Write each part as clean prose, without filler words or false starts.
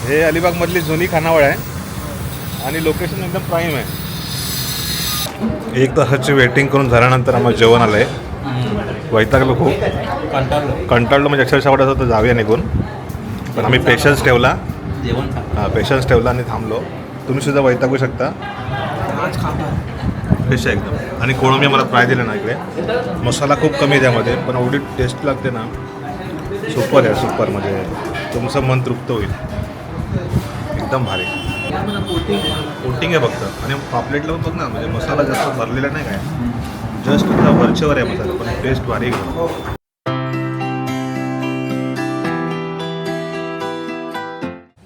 हे अलिबागमधली जुनी खानावळ आहे आणि लोकेशन एकदम प्राईम आहे. एक तासाची वेटिंग करून झाल्यानंतर आम्हाला जेवण आलं आहे. वैतागलो खूप, कंटाळलो म्हणजे अक्षरशः वाटत होतं जाऊया निघून, पण आम्ही पेशन्स ठेवला. पेशन्स ठेवला आणि थांबलो. तुम्ही सुद्धा वैतागू शकता. फिश आहे एकदम. आणि कोळंबी मला फ्राय दिलं ना इकडे. मसाला खूप कमी आहे त्यामध्ये, पण एवढी टेस्ट लागते ना. सुपर आहे, सुपर. म्हणजे तुमचं मन तृप्त होईल. एकदम भारी कोटिंग आहे फक्त. आणि पापलेटला पण बघ ना, म्हणजे मसाला जास्त भरलेला नाही काय, जस्ट वरचेवर आहे मसाला, पण टेस्ट भारी.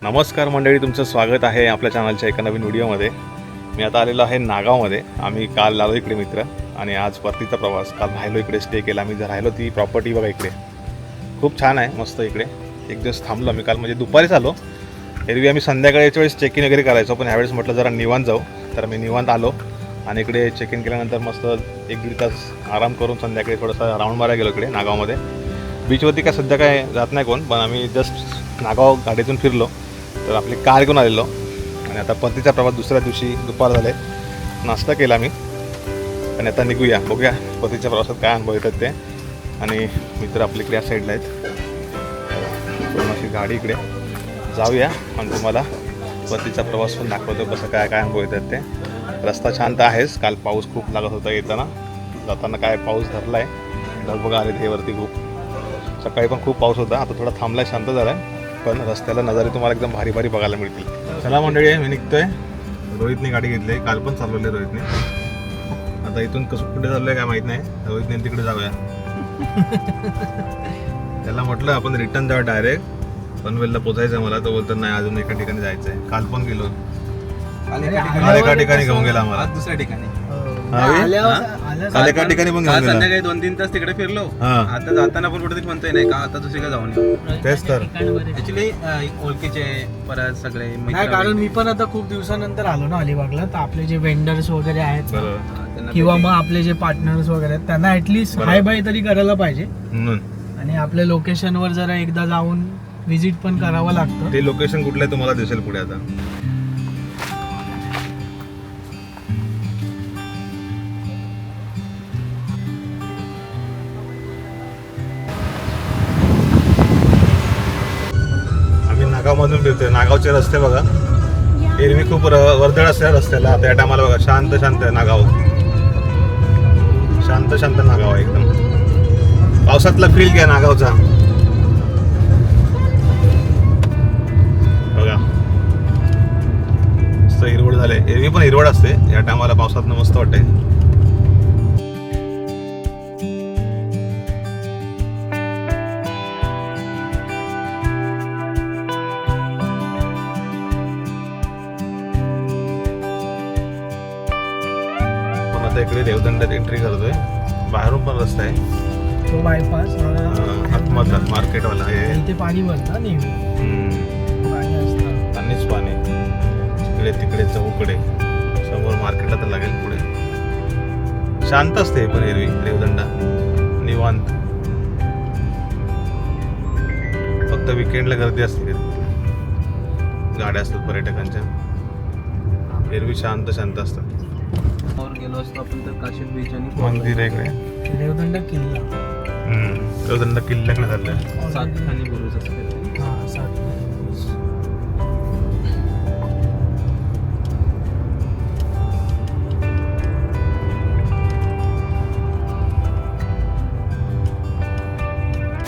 नमस्कार मंडळी, तुमचं स्वागत आहे आपल्या चॅनलच्या एका नवीन व्हिडिओमध्ये. मी आता आलेलो आहे नागावमध्ये. आम्ही काल आलो इकडे मित्र, आणि आज परतीचा प्रवास. काल राहिलो इकडे, स्टे केला. आम्ही जर राहिलो ती प्रॉपर्टी बघा इकडे, खूप छान आहे, मस्त. इकडे एक दिवस थांबलो आम्ही. काल म्हणजे दुपारीच आलो. एरवी आम्ही संध्याकाळीच्या वेळेस चेक इन वगैरे करायचो, पण ह्यावेळेस म्हटलं जरा निवांत जाऊ, तर मी निवांत आलो. आणि इकडे चेक इन केल्यानंतर मस्त 1-1.5 तास आराम करून संध्याकाळी थोडासा राऊंड मारायला गेलो इकडे नागावमध्ये. बीचवरती काय सध्या काय जात नाही कोण, पण आम्ही जस्ट नागाव गाडीतून फिरलो, तर आपली कार घेऊन आलेलो. आणि आता परतीचा प्रवास दुसऱ्या दिवशी दुपार झाले. नाश्ता केला मी, आणि आता निघूया. बघूया परतीच्या प्रवासात काय अनुभव येतात ते. आणि मित्र आपल्या इकडे या साईडला आहेत. अशी गाडी इकडे जाऊया आणि तुम्हाला परतीचा प्रवास पण दाखवतो, कसं काय काय अनुभव येतात ते. रस्ता छान तर आहेच. काल पाऊस खूप लागत होता येताना, जाताना काय पाऊस धरला आहे. ढगबग आले ते वरती खूप. सकाळी पण खूप पाऊस होता, आता थोडा थांबला आहे, शांत झाला आहे. पण रस्त्याला नजारे तुम्हाला एकदम भारी भारी बघायला मिळतील. चला मंडळी, मी निघतोय. रोहितने गाडी घेतली, काल पण चालवली रोहितने. आता इथून कसं कुठे चाललंय काय माहीत नाही. रोहितने तिकडे जाऊया. त्याला म्हटलं आपण रिटर्न जाऊया डायरेक्ट, पनवेलला पोचायचं आहे मला. तो बोलतो नाही, अजून एका ठिकाणी जायचं आहे. काल पण गेलो, एका ठिकाणी घेऊन गेला आम्हाला. दुसऱ्या ठिकाणी एका ठिकाणी पण घेऊन संध्याकाळी 2-3 तास तिकडे फिरलो. आता जाताना पण कुठेतरी म्हणतोय नाही का, आता दुसरीकडे जाऊन तेच तर. ऍक्च्युली ओळखीचे परत सगळे नाही, कारण मी पण आता खूप दिवसानंतर आलो ना अलिबागला, तर आपले जे वेंडर्स वगैरे आहेत किंवा मग आपले जे पार्टनर्स वगैरे आहेत, त्यांना ऍटलीस्ट हाय बाय तरी करायला पाहिजे. आणि आपल्या लोकेशनवर जरा एकदा जाऊन व्हिजिट पण करावं लागतं. ते लोकेशन कुठलं आहे तुम्हाला दिसेल पुढे आता. नागावमधून फिरतोय. नागावचे रस्ते बघा, एरवी खूप वर्दळ असते रस्त्याला. त्या टायमाला बघा शांत शांत आहे नागाव. शांत शांत नागाव आहे एकदम. पावसातला फील घ्या नागावचा. बघा मस्त हिरवळ झाले. एरवी पण हिरवळ असते, या टायमाला पावसातनं मस्त वाटते. इकडे देवदंडात एंट्री करतोय. बाहेरून पण रस्ता आहे, तो बायपास आतमधला मार्केटवाला आहे. इथे पाणी भरतं नेहमी, पाणी असतं, पाणीच पाणी. इकडे तिकडे चौकडे समोर मार्केटला तर लागेल. पुढे शांत असते पण एरवी देवदंडा निवांत. फक्त विकेंडला गर्दी असते, गाड्या असतात पर्यटकांच्या. एरवी शांत शांत असतात. गेलो असतो आपण तर काशीद बीच आणि मंदिर आहे इकडे. देवदंड किल्ला. देवदंड किल्ल्याकडे चाललंय. 7 खानी बुरुज असते.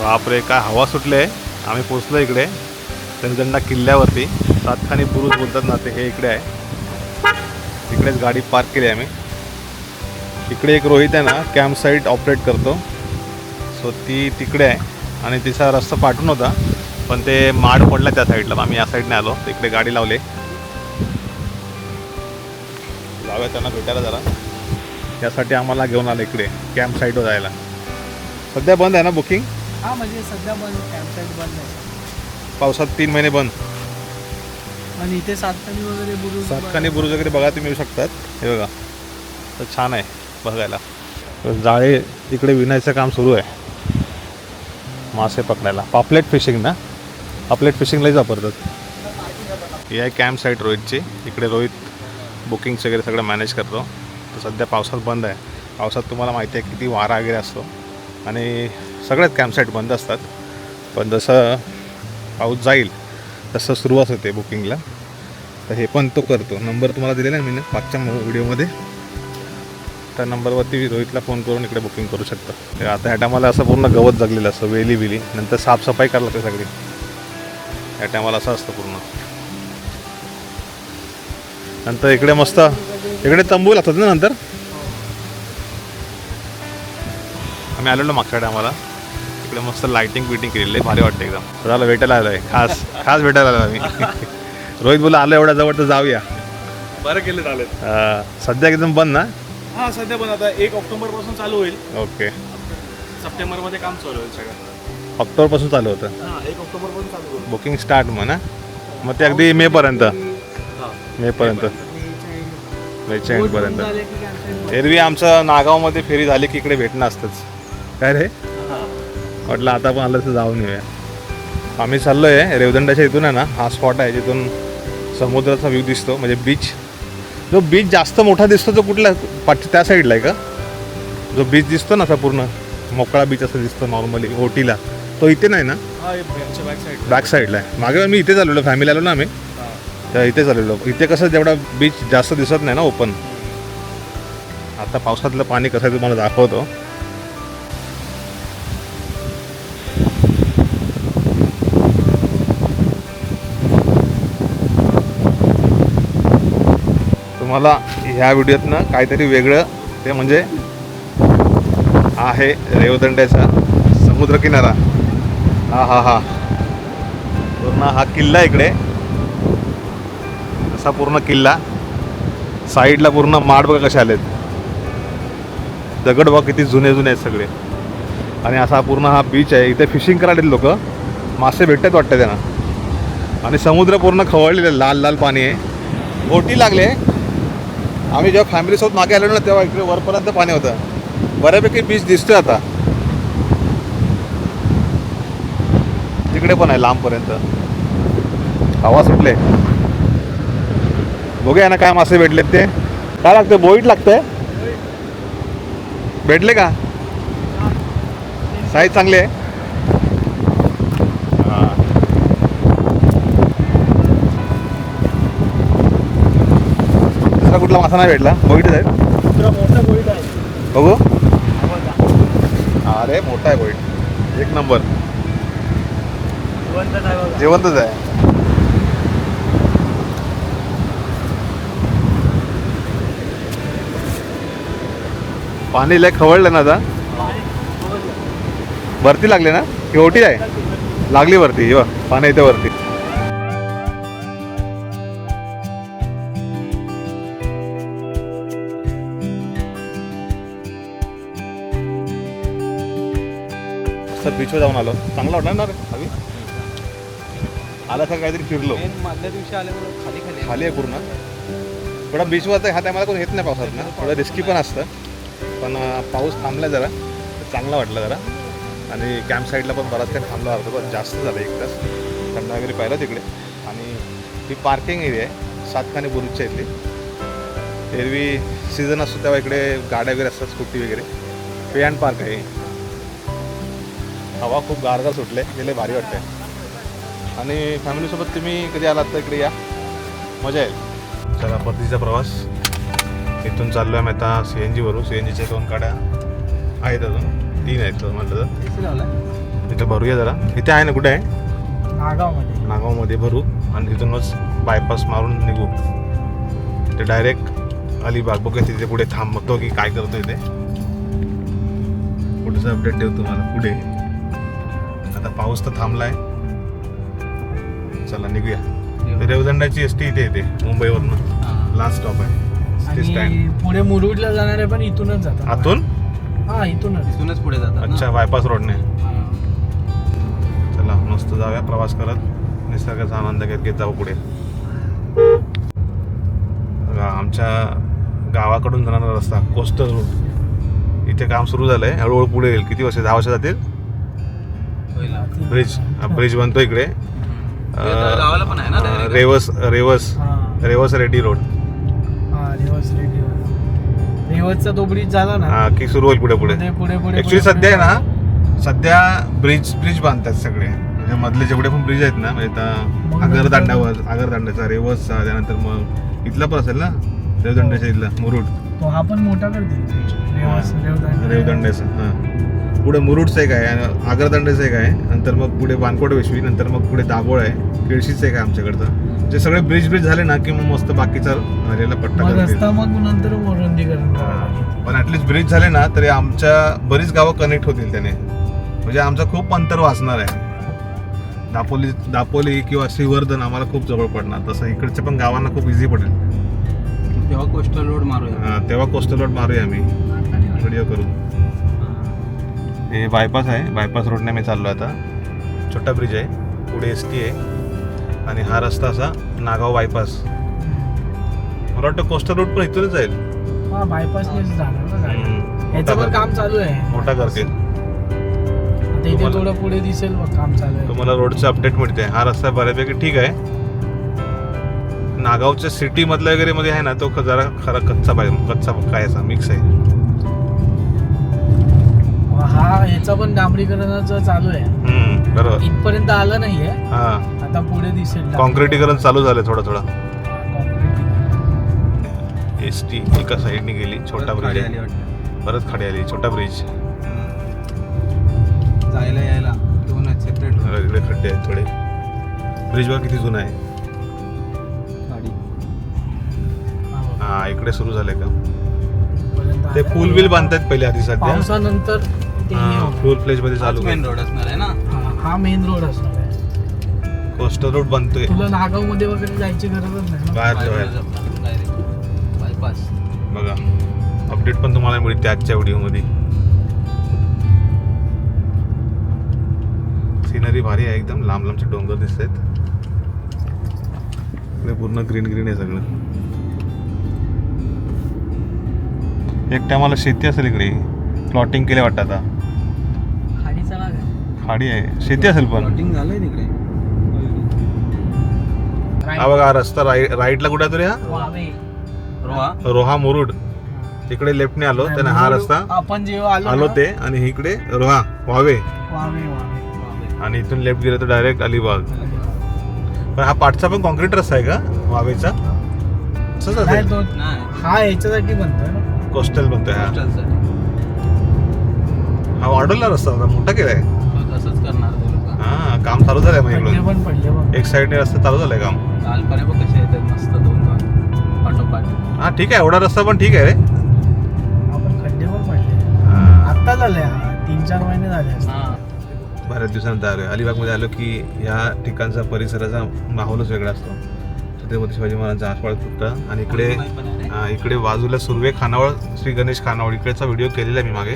बापरे, काय हवा सुटले. आम्ही पोचलो इकडे देवदंडा किल्ल्यावरती. 7 खानी बुरुज बोलतात ना, ते हे इकडे आहे. तिकडेच गाडी पार्क केली आम्ही. इकडे एक रोहित आहे ना, कॅम्प साईट ऑपरेट करतो. सो ती तिकडे आहे, आणि तिचा रस्ता पाठवून होता, पण ते माड पडला त्या साईडला. आम्ही या साईडने आलो, तिकडे गाडी लावली. जाऊया त्यांना भेटायला जरा, त्यासाठी आम्हाला घेऊन आलं इकडे कॅम्प साईटवर जायला. सध्या बंद आहे ना बुकिंग? हा, म्हणजे सध्या बंद, कॅम्प साईट बंद आहे. पावसात 3 महिने बंद. आणि इथे 7 खानी वगैरे बुरुज, 7 खानी बुरुज वगैरे बघा तुम्ही येऊ शकतात. हे बघा, तर छान आहे बघायला. जाळे इकडे विणायचं काम सुरू आहे, मासे पकडायला. पापलेट फिशिंग ना, पापलेट फिशिंगलाही वापरतात. ही आहे कॅम्प साईट रोहितची. इकडे रोहित बुकिंग्स वगैरे सगळं मॅनेज करतो. तर सध्या पावसात बंद आहे. पावसात तुम्हाला माहिती आहे किती वारा वगैरे असतो आणि सगळ्याच कॅम्प साईट बंद असतात. पण जसं पाऊस जाईल तसं सुरुवात होते बुकिंगला. तर हे पण तो करतो. नंबर तुम्हाला दिलेला आहे मी मागच्या व्हिडिओमध्ये. त्या नंबरवरती रोहितला फोन करून इकडे बुकिंग करू शकता. आता ह्या टायमाला असं पूर्ण गवत जगलेलं असतं, वेली बिली. नंतर साफसफाई करायला लागते सगळी. ह्या टायमाला असं असतं पूर्ण. नंतर इकडे मस्त इकडे तंबू लागतात ना. नंतर आम्ही आलेलो मागच्या टायमाला. इकडे मस्त लाईटिंग बिटिंग केलेली आहे, भारी वाटते एकदम. झालं भेटायला आलो आहे, खास भेटायला आलो आम्ही. रोहित बोला आलो एवढ्या जवळ तर जाऊया. बरं केलं चालेल. सध्या एकदम बंद ना. हा सध्या पण आता 1 ऑक्टोबर पासून चालू होईल. ओके. सप्टेंबरमध्ये काम चालू होईल सगळं. ऑक्टोबरपासून चालू होतं हां 1 ऑक्टोबर पासून चालू होईल. बुकिंग स्टार्ट म्हणा. मग ते अगदी मेपर्यंत मेच्या एंडपर्यंत. एरवी आमचं नागावमध्ये फेरी झाली की इकडे भेटणं असतंच. काय रे म्हटलं आता पण आलं तर जाऊन येऊया. आम्ही चाललो आहे रेवदंड्याच्या इथून आहे ना. हा स्पॉट आहे जिथून समुद्राचा व्ह्यू दिसतो. म्हणजे बीच, जो बीच जास्त मोठा दिसतो तो कुठला त्या साईडला आहे का? जो बीच दिसतो ना असा पूर्ण मोकळा बीच असं दिसतो नॉर्मली ओटीला, तो इथे नाही ना? बॅक साईडला आहे. मागे मी इथेच आलेलो, फॅमिली आलो ना आम्ही, तर इथेच आलेलो. इथे कसं जेवढा बीच जास्त दिसत नाही ना ओपन. आता पावसातलं पाणी कसं आहे तुम्हाला दाखवतो. तुम्हाला ह्या व्हिडिओतनं काहीतरी वेगळं, ते म्हणजे आहे रेवदंड्याचा समुद्रकिनारा. हा पूर्ण हा किल्ला इकडे, असा पूर्ण किल्ला. साईडला पूर्ण माड बघा कसे आलेत, दगड बघा किती जुने आहेत सगळे. आणि असा पूर्ण हा बीच आहे. इथे फिशिंग करायला लोक, मासे भेटतात वाटतं त्यांना. आणि समुद्र पूर्ण खवळलेलं, लाल लाल पाणी आहे. बोटी लागले. आम्ही जेव्हा फॅमिलीसोबत मागे आलो ना तेव्हा इकडे वरपर्यंत पाणी होतं. बऱ्यापैकी बीच दिसतोय आता. तिकडे पण आहे लांबपर्यंत. हवा सुटले. बघूया ना काय मासे भेटलेत ते. काय लागतं? बोईट लागतंय. भेटले का? साईज चांगली आहे. दुसरा कुठला मासा नाही भेटला? बोईटच आहे. मोठा बोईट आहे बघू. अरे मोठा आहे बोईट, एक नंबर. जिवंतच आहे. पाणी लय खवळलं ना आता. वरती लागले ना की ओटी आहे? लागली वरती. पाणी येते वरती. बीचवर जाऊन आलो, चांगला वाटला ना रे. हवी आला सर काहीतरी फिरलो. मधल्या दिवशी आल्यामुळे खाली खाली आहे पूर्ण. थोडा बीचवर ह्या टायमाला कोण येत नाही पावसात ना, थोडं रिस्की पण असतं. पण पाऊस थांबला जरा तर चांगला वाटलं जरा. आणि कॅम्प साईडला पण बराच काही थांबला होता, पण जास्त झालं 1 तास. थंड वगैरे पाहिलं तिकडे. आणि ही पार्किंग एरिया आहे सातखाने बुरुजच्या इथली. एरवी सीझन असतो तेव्हा इकडे गाड्या वगैरे असतात, स्कूटी वगैरे. पे अँड पार्क आहे. हवा खूप गारगार सुटले, गेले भारी वाटते. आणि फॅमिलीसोबत तुम्ही कधी आलात तर इकडे या, मजा येईल. चला परतीचा प्रवास. इथून चाललो आहे मी आता CNG वरून. CNGच्या 2 गाड्या आहेत, अजून 3 आहेत म्हटलं तर. इथं भरूया जरा. इथे आहे ना, कुठे आहे? नागावमध्ये भरू आणि तिथूनच बायपास मारून निघू. ते डायरेक्ट अलिबाग. बघूया तिथे पुढे थांबतो की काय करतो इथे. पुढचं अपडेट देऊ तुम्हाला पुढे. आता पाऊस तर थांबलाय. चला निघूया. रेवदंड्याची ST इथे येते मुंबईवरनं. लास्ट स्टॉप आहे. आणि पुढे मुरुडला जाणारे पण इथूनच जातात. आतून? हा इथूनच पुढे जातात. अच्छा, बायपास रोडने. चला मस्त जाऊया प्रवास करत, निसर्गाचा आनंद घेत जाऊ पुढे. आमच्या गावाकडून जाणारा रस्ता कोस्टल रूट, इथे काम सुरू झालंय. हळूहळू पुढे येईल. किती वर्ष? 10 वर्ष जातील. ब्रिज बनतो इकडे. गावाला पण आहे ना direct? रेवस रेड्डी रोड. रेवसचा तो ब्रिज झाला ना हा की सुरू होईल पुढे पुढे. पुढे ऍक्च्युली सध्या आहे ना, सध्या ब्रिज बांधतात सगळे, म्हणजे मधले जेवढे पण ब्रिज आहेत ना, म्हणजे आता आगरदांड्याचा, रेवसचा, त्यानंतर मग इथला पण असेल ना, रेवदंड्याच्या इथला मुरुड, तो हा पण मोठा करते रेवदंड्याचा. हा पुढे मुरुडचं एक आहे, आगरदांड्याचं एक आहे, नंतर मग पुढे वानकोट वेशवी, नंतर मग पुढे दाभोळ आहे, केळशीचं एक आहे आमच्याकडचं. जे सगळे ब्रिज झाले ना की मग मस्त बाकीचा राहिलेला पट्टा रस्ता मग नंतर मोरंदीकरण पण ऍटलीस्ट ब्रिज झाले ना तरी आमच्या बरीच गावं कनेक्ट होतील त्याने, म्हणजे आमचं खूप अंतर वाचणार आहे. दापोली किंवा श्रीवर्धन आम्हाला खूप जवळ पडणार, तसं इकडच्या पण गावांना खूप इझी पडेल. तेव्हा कोस्टल रोड मारूया. तेव्हा कोस्टल रोड मारूया, आम्ही व्हिडिओ करू. हे बायपास आहे, बायपास रोडने मी चाललो आता. छोटा ब्रिज आहे, पुढे ST आहे आणि हा रस्ता असा नागाव बायपास. मला वाटतं कोस्टल रोड पण इथूनच जाईल. बायपास याचं पण काम चालू आहे, मोठा करतील. इथे थोडं पुढे दिसेल बघ, काम चालू आहे. तुम्हाला रोडचं अपडेट मिळते. हा रस्ता बऱ्यापैकी ठीक आहे. नागावच्या सिटी मधल्या वगैरे मध्ये आहे ना, तो जरा खरा कच्चा काय असा मिक्स आहे. हा याचा पण डांबरीकरणाचं चालू आहे. बरोबर, इथपर्यंत आलं नाहीये, हा आता पुढे दिसेल. कॉन्क्रिटीकरण चालू झालंय थोडं. ST एका साईडने गेली, छोटा ब्रिज आहे. परत खाडी आली, छोटा ब्रिज. जायला यायला दोनच सेपरेट इकडे खड्डे आहेत थोडे. ब्रिज बघा किती जुना आहे. हा इकडे सुरू झालंय का ते पूल बिल बांधतात पहिले आधी. सध्या पावसानंतर फुल फ्लेज मध्ये चालू मेन रोड असणार आहे ना. हा मेन रोड असणार आहे. कोस्टल रोड बनतोय. तुला नागाव मध्ये वगैरे जायची गरजच नाही ना. बाहेर बायपास बघा, अपडेट पण तुम्हाला मिळते आजच्या व्हिडिओ मध्ये. सिनरी भारी आहे, एकदम लांब लांबचे डोंगर दिसत आहेत. पूर्ण ग्रीन आहे सगळं. एक टायमाला शेती असेल इकडे, प्लॉटिंग केले वाटतं आता. खाडीचा भाग आहे. खाडी आहे, शेती असेल पण. प्लॉटिंग झालंय तिकडे. हा बघा, हा रस्ता राईटला कुठे आहे? रोहा मुरुड. तिकडे लेफ्टने आलो त्याने हा रस्ता आपण जेव्हा आलो ते, आणि इकडे रोहा वावे, वावे. आणि इथून लेफ्ट गेलं तर डायरेक्ट अलिबाग. पण हा पाठचा पण कॉन्क्रीट रस्ता आहे का वावेचा? नाही, तो हा याच्यासाठी बनतोय ना, कोस्टल बनतोय. हा वाढवला रस्ता होता, मोठा केलाय. तसंच करणार ते लोक. हा काम चालू झालंय मग खड्डे इकडून. पण पडले बघ. एक साईडने रस्ता चालू झालाय काम. कालपर्यंत बघ कसे येतात मस्त दोन पाठोपाठ. हा ठीक आहे, एवढा रस्ता पण ठीक आहे रे. आपण खड्डे पण पडले. आता झाले 3-4 महिने झाले असतील. बऱ्याच दिवसानंतर आलो अलिबागमध्ये. आलो की या ठिकाणचा परिसराचा माहोलच वेगळा असतो. छत्रपती शिवाजी महाराजांचा आसपास होता. आणि इकडे बाजूला सुर्वे खानावळ, श्री गणेश खानावळ, इकडेचा व्हिडिओ केलेला आहे मी मागे.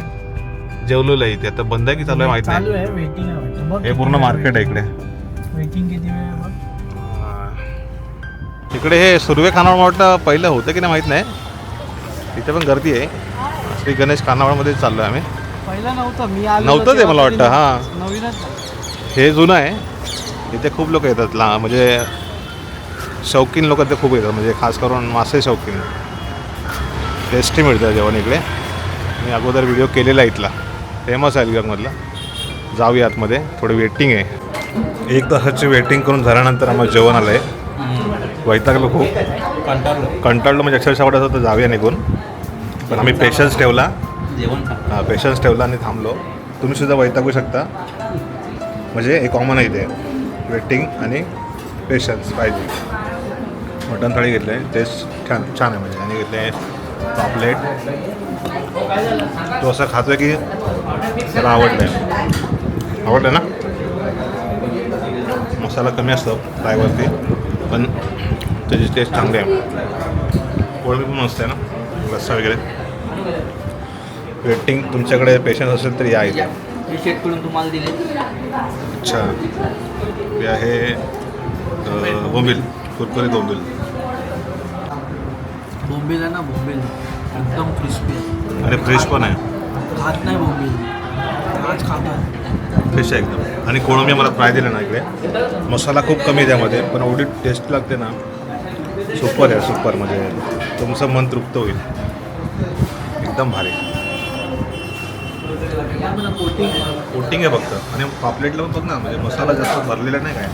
जेवलेलं आहे ते. आता बंद आहे की चालू आहे माहित चालू नाही. आहे, वेटिंग आहे वाटतं. बघ हे पूर्ण मार्केट आहे इकडे. वेटिंग किती वेळ आहे बघ. इकडे हे सुर्वे खानावळ वाटतं पहिलं होतं की नाही माहित नाही. इथे पण गर्दी आहे. श्री गणेश खानावळमध्ये चाललो आहे आम्ही. पहिलं नव्हतं, मी आलो नव्हतं ते मला वाटतं. हा नवीनच. हे जुनं आहे. इथे खूप लोक येतात, म्हणजे शौकीन लोक ते खूप येतात, म्हणजे खास करून मासे शौकीन. टेस्टी मिळतं जेवण इकडे. मी अगोदर व्हिडिओ केलेला आहे इथला, फेमस आहे अलिबागमधला. जाऊया आतमध्ये, थोडी वेटिंग आहे. 1 तासाची वेटिंग करून झाल्यानंतर आम्हाला जेवण आलं आहे. वैतागलो खूप, कंटाळलो म्हणजे अक्षरशः वाटत होतं जाऊया निघून. पण आम्ही पेशन्स ठेवला, पेशन्स ठेवला आणि थांबलो. तुम्ही सुद्धा वैतागू शकता, म्हणजे हे कॉमन आहे इथे, वेटिंग आणि पेशन्स पाहिजे. मटण थाळी घेतलं आहे, टेस्ट छान आहे म्हणजे. आणि घेतले आहे पापलेट. तो असं खातो आहे की त्याला आवडलं ना. मसाला कमी असतो फ्रायवरती, पण त्याची टेस्ट चांगली आहे. पोळी पण मस्त आहे ना, रस्सा वगैरे. वेटिंग तुमच्याकडे पेशन्स असेल तर या इथे. तुम्हाला दिले. अच्छा, हे आहे बोंबील, कुरकुरीत बोंबील. बोंबील आहे ना, बोंबील एकदम क्रिस्पी आणि फ्रेश पण आहे. खात नाही बोंबील. आज खातो. फ्रेश आहे एकदम. आणि कोळंबी मला फ्राय दिलं ना इकडे, मसाला खूप कमी आहे त्यामध्ये, पण एवढी टेस्ट लागते ना, सुपर आहे सुपर. म्हणजे तुमचं मन तृप्त होईल, एकदम भारी. कोटिंग आहे फक्त. आणि पापलेटला पण बघ ना, म्हणजे मसाला जास्त भरलेला नाही काय,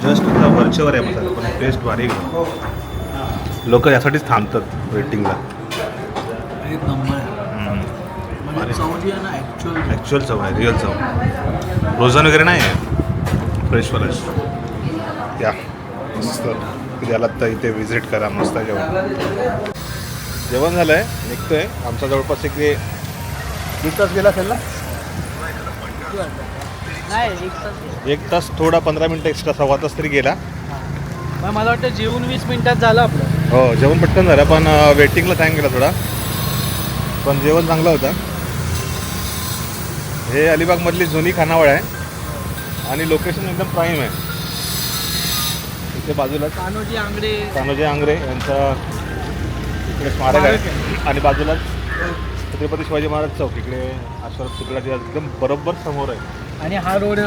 जस्ट वरचेवर आहे मसाला, पण टेस्ट भारी. लोक यासाठीच थांबतात वेटिंगला. एक नंबर आहे. ॲक्च्युअल चव आहे, रिअल चव. रोजन वगैरे नाही आहे, फ्रेश फ्रेश. या मस्त कधी आलात तर इथे व्हिजिट करा, मस्त जेवण. जेवण झालं आहे, निघतोय. आमचा जवळपास एक 20 तास गेला असेल ना. नाही 1 तास थोडा 15 मिनटं एक्स्ट्रा, 1.25 तास तरी गेला. मला वाटतं जेवून 20 मिनिटात झालं आपलं. हो जेवण पटकन झालं, पण वेटिंगला टाईम गेला थोडा, पण जेवण चांगलं होतं. हे अलिबागमधली जुनी खानावळ आहे आणि लोकेशन एकदम प्राईम आहे. इथे बाजूला कान्होजी आंग्रे यांचा इकडे स्मारक आहे आणि बाजूलाच छत्रपती शिवाजी महाराज चौक, इकडे अशोक पुतळ्याच्या एकदम बरोबर समोर आहे. आणि हा रोड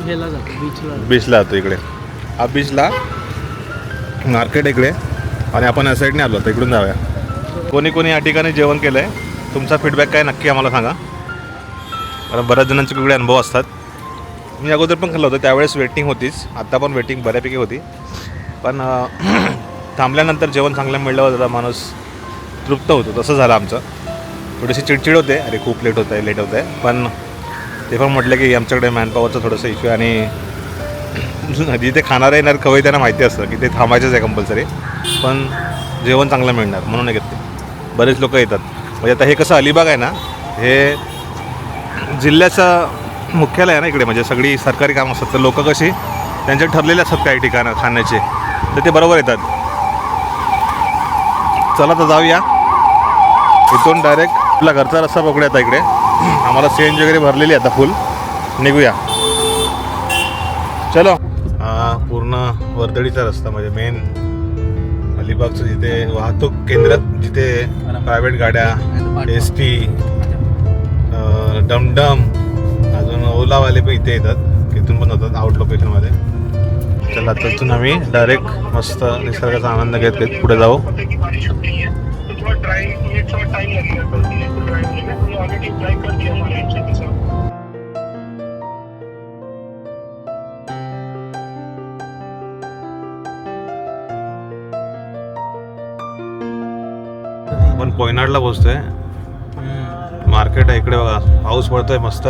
गेला जातो बीचला जातो. इकडे हा बीचला मार्केट इकडे, आणि आपण या साईडने आलो तर इकडून जाऊया. कोणी कोणी या ठिकाणी जेवण केलं आहे, तुमचा फीडबॅक काय नक्की आम्हाला सांगा, कारण बऱ्याच जणांचे वेगळे अनुभव असतात. मी अगोदर पण खाल्लं होतं, त्यावेळेस वेटिंग होतीच, आत्ता पण वेटिंग बऱ्यापैकी होती, पण थांबल्यानंतर जेवण चांगलं मिळल्यावर जरा माणूस तृप्त होतो. तसं झालं आमचं. थोडीशी चिडचिड होते, अरे खूप लेट होत आहे, पण ते पण म्हटलं की आमच्याकडे मॅनपॉवरचं थोडंसं इश्यू आहे, आणि जिथे खाणारे येणार खवय त्यांना माहिती असतं की ते थांबायचंच आहे कंपल्सरी, पण जेवण चांगलं मिळणार म्हणून नाही घेत ते. बरेच लोक येतात. म्हणजे आता हे कसं अलिबाग आहे ना, हे जिल्ह्याचं मुख्यालय आहे ना इकडे, म्हणजे सगळी सरकारी कामं असतात, तर लोक कशी त्यांचे ठरलेले असतात काही ठिकाणं खाण्याचे, तर ते बरोबर येतात. चला तर जाऊया. इथून डायरेक्ट आपला घरचा रस्ता पकडूया. आता इकडे आम्हाला सीएनजी वगैरे भरलेली आता फुल, निघूया. चलो. हा पूर्ण वर्दळीचा रस्ता, म्हणजे मेन अलिबागचं जिथे वाहतूक केंद्र, जिथे प्रायव्हेट गाड्या, ST, डमडम, अजून ओलावाले पण इथे येतात, इथून पण होतात आउट लोकेशनमध्ये. चला तिथून आम्ही डायरेक्ट मस्त निसर्गाचा आनंद घेत घेत पुढे जाऊ. आपण कोयनाडला पोहोचतोय. मार्केट आहे इकडे बघा, पाऊस पडतोय मस्त,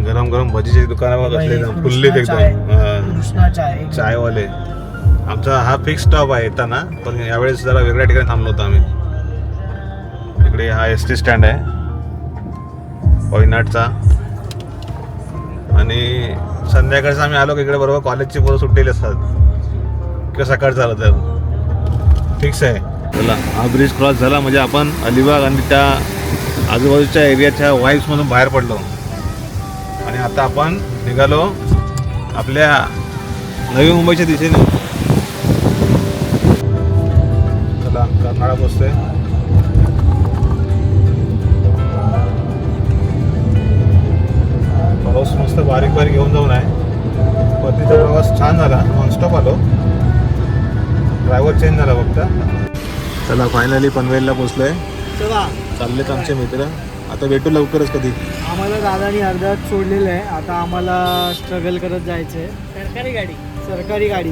गरम गरम भजीची दुकानं बघा कसले फुललीत एकदम. चायवाले. आमचा हा फिक्स स्टॉप आहे येताना, पण यावेळेस जरा वेगळ्या ठिकाणी थांबलो होतो आम्ही. इकडे हा ST स्टँड आहे कोयनाडचा, आणि संध्याकाळचं आम्ही आलो की इकडे बरोबर कॉलेजची पोरं सुटलेली असतात किंवा सकाळचं आलं तर फिक्स आहे. चला हा ब्रिज क्रॉस झाला म्हणजे आपण अलिबाग आणि त्या आजूबाजूच्या एरियाच्या वाईब्समधून बाहेर पडलो, आणि आता आपण निघालो आपल्या नवी मुंबईच्या दिशेने. चला कर्नाळा पोचतोय. पाऊस मस्त बारीक बारीक घेऊन जाऊन आहे. परतीचा प्रवास छान झाला, नॉनस्टॉप आलो, ड्रायव्हर चेंज झाला फक्त. चला फायनली पनवेलला पोचलोय. चाललेत आमचे मित्र. आता भेटू लवकरच कधी. आम्हाला दादानी अर्ध्यात सोडलेलं आहे, आता आम्हाला स्ट्रगल करत जायचंय. सरकारी गाडी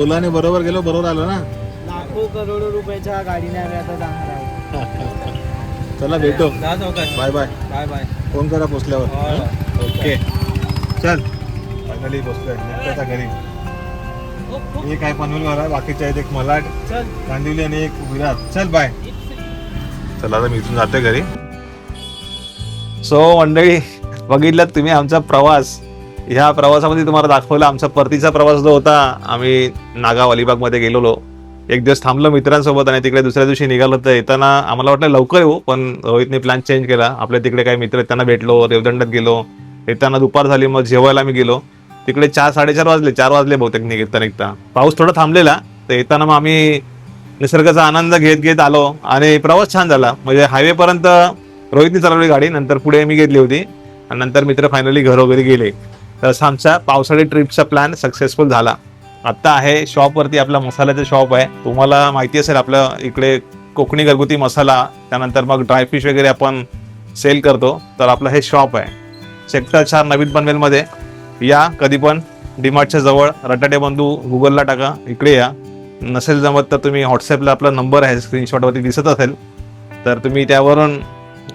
ओलाने बरोबर गेलो, बरोबर आलो ना. लाखो करोडो रुपयाच्या गाडीने आम्ही आता जाणार आहोत. चला भेटू. Bye bye. Bye bye. Phone करा पोचल्यावर. ओके चल. फायनली पोचलोय. आता घरी एक आहे पनवेलवर आहे, बाकीचे आहेत एक मलाड, कांदिवली आणि एक विराट. चल बाय. चला आता मी इथून जातोय घरी. सो मंडळी, बघितलं तुम्ही आमचा प्रवास. ह्या प्रवासामध्ये तुम्हाला दाखवला आमचा परतीचा प्रवास जो होता. आम्ही नागाव अलिबागमध्ये गेलेलो, एक दिवस थांबलो मित्रांसोबत आणि तिकडे दुसऱ्या दिवशी निघालो. तर येताना आम्हाला वाटलं लवकर येऊ, पण रोहितने प्लॅन चेंज केला. आपल्या तिकडे काही मित्र त्यांना भेटलो, रेवदंडात गेलो. येताना दुपार झाली, मग जेवायला मी गेलो. तिकडे 4-4:30 वाजले, 4 वाजले बहुतेक निघता. पाऊस थोडा थांबलेला, तर येताना मग आम्ही निसर्गाचा आनंद घेत घेत आलो आणि प्रवास छान झाला. म्हणजे हायवेपर्यंत रोहितने चालवली गाडी, नंतर पुढे मी घेतली होती आणि नंतर मित्र फायनली घरोघरी गेले. तर असा आमचा पावसाळी ट्रिपचा प्लॅन सक्सेसफुल झाला. आत्ता आहे शॉपवरती आपला मसाल्याचा शॉप आहे. तुम्हाला माहिती असेल आपल्या इकडे कोकणी घरगुती मसाला, त्यानंतर मग ड्रायफिश वगैरे आपण सेल करतो. तर आपलं हे शॉप आहे सेक्टर 4 नवीन पनवेलमध्ये. या कधी पण डीमार्टच्या जवळ रटाटे बंधू गुगलला टाका, इकडे या. नसेल जमत तर तुम्ही व्हॉट्सॲपला आपला नंबर आहे स्क्रीनशॉटवरती दिसत असेल तर तुम्ही त्यावरून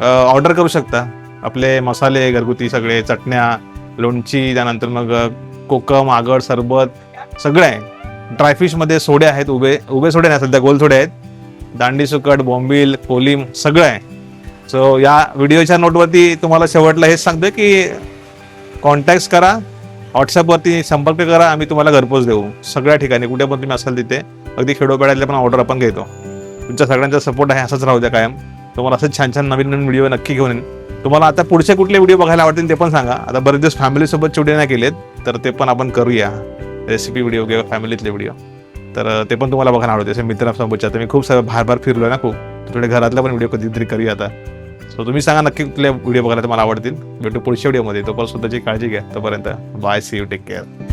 ऑर्डर करू शकता. आपले मसाले घरगुती सगळे, चटण्या, लोणची, त्यानंतर मग कोकम, आगळ, सरबत सगळं आहे. ड्रायफिशमध्ये सोडे आहेत, उभे सोडे नाही सध्या, गोल सोडे आहेत. दांडी सुकट, बॉम्बिल, कोलिम सगळं आहे. सो या व्हिडिओच्या नोटवरती तुम्हाला शेवटला हेच सांगतो की कॉन्टॅक्ट करा, व्हॉट्सअपवरती संपर्क करा, आम्ही तुम्हाला घरपोच देऊ सगळ्या ठिकाणी, कुठे पण तुम्ही असाल तिथे. अगदी खेडोपाड्यातले पण ऑर्डर आपण घेतो. तुमच्या सगळ्यांचा सपोर्ट आहे, असंच राहू द्या कायम. तुम्हाला असंच छान छान नवीन नवीन व्हिडिओ नक्की घेऊन येईन. तुम्हाला आता पुढचे कुठले व्हिडिओ बघायला आवडतील ते पण सांगा. आता बरेच दिवस फॅमिलीसोबत व्हिडिओ नाही केलेत, तर ते पण आपण करूया, रेसिपी व्हिडिओ किंवा फॅमिलीतले व्हिडिओ. तर ते पण तुम्हाला बघायला आवडते. मित्रांसोबतच्या तर मी खूप सारं बाहेर फिरलो ना खूप, थोडे घरातला पण व्हिडिओ कधीतरी करूया आता. सो तुम्ही सांगा नक्की कुठले व्हिडिओ बघायला मला आवडतील. भेटू पुढच्या व्हिडिओमध्ये. तोपर्यंत स्वतःची काळजी घ्या. तोपर्यंत bye, see you, take care.